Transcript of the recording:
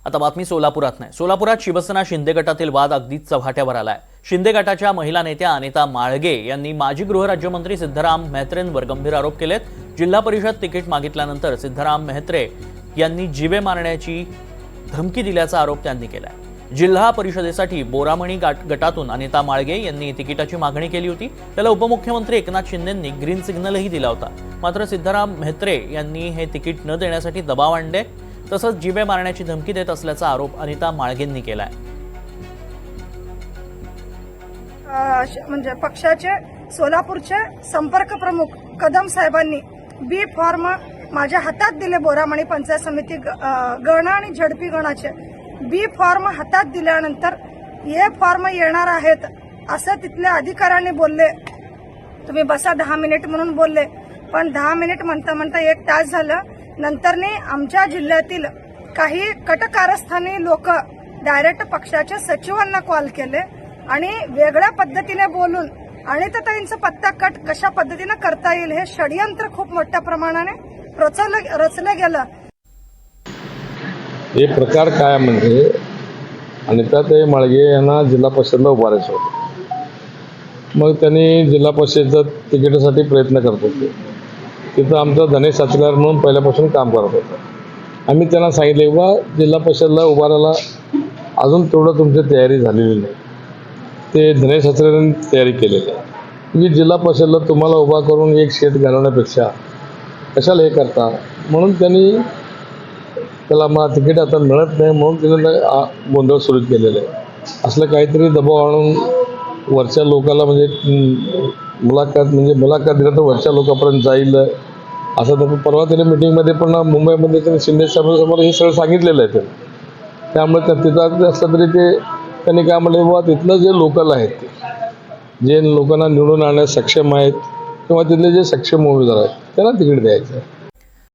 आता बातमी सोलापुरात नाही। सोलापुरात शिवसेना शिंदे गटातील वाद अगदीच चव्हाट्यावर आलाय। शिंदे गटाच्या महिला नेत्या अनिता माळगे यांनी माजी गृहराज्यमंत्री सिद्धराम म्हेत्रेंवर गंभीर आरोप केलेत। जिल्हा परिषद तिकीट मागितल्यानंतर सिद्धराम म्हेत्रे यांनी जीवे मारण्याची धमकी दिल्याचा आरोप त्यांनी केलाय। जिल्हा परिषदेसाठी बोरामणी गटातून अनिता माळगे यांनी तिकिटाची मागणी केली होती। त्याला उपमुख्यमंत्री एकनाथ शिंदेंनी ग्रीन सिग्नलही दिला होता। मात्र सिद्धराम म्हेत्रे यांनी हे तिकीट न देण्यासाठी दबाव आणले, तसंच जीवे मारण्याची धमकी देत असल्याचा आरोप अनिता माळगेंनी केलाय। म्हणजे पक्षाचे सोलापूरचे संपर्क प्रमुख कदम साहेबांनी बी फॉर्म माझ्या हातात दिले। बोरामणी पंचायत समिती गण आणि झडपी गणाचे बी फॉर्म हातात दिल्यानंतर हे फॉर्म येणार आहेत असं तिथल्या अधिकाऱ्यांनी बोलले। तुम्ही बसा 10 मिनिट म्हणून बोलले, पण 10 मिनिट म्हणता म्हणता 1 तास झालं। नंतरने आमच्या जिल्ह्यातील काही कटकारस्थानी लोक डायरेक्ट पक्षाच्या सचिवांना कॉल केले आणि वेगळ्या पद्धतीने बोलून अनिताताईंचा पत्ता कट कशा पद्धतीने करता येईल हे षडयंत्र खूप मोठ्या प्रमाणाने रचलं गेलं। हे प्रकार काय म्हणजे अनिताताई माळगे यांना जिल्हा परिषदला उभारायचं होतं। मग त्यांनी जिल्हा परिषदेच्या तिकिटासाठी प्रयत्न करत होते। तिथं आमचा धनेश साचगार म्हणून पहिल्यापासून काम करत होता। आम्ही त्यांना सांगितले बा जिल्हा परिषदला उभारायला अजून तेवढं तुमची तयारी झालेली नाही। ते धनेश साचगारांनी तयारी केलेली आहे। म्हणजे जिल्हा परिषदला तुम्हाला उभा करून एक शेत घालवण्यापेक्षा कशाला हे करता, म्हणून त्यांनी त्याला मला तिकीट आता मिळत नाही म्हणून त्याने गोंधळ सुरू केलेलं आहे। असलं काहीतरी दबाव आणून वरच्या लोकांना म्हणजे मुलाखत दिलं तर वरच्या लोकांपर्यंत जाईल असं तर परवा त्याने मिटिंगमध्ये पण मुंबईमध्ये त्यांनी शिंदे साहेबांसमोर हे सगळं सांगितलेलं आहे त्यांनी। त्यामुळे तिथं असलं तरी ते त्यांनी काय म्हटलं बाबा तिथलं जे लोकल आहेत जे लोकांना निवडून आणण्यास सक्षम आहेत किंवा तिथले जे सक्षम उमेदवार आहेत त्यांना तिकीट द्यायचं आहे।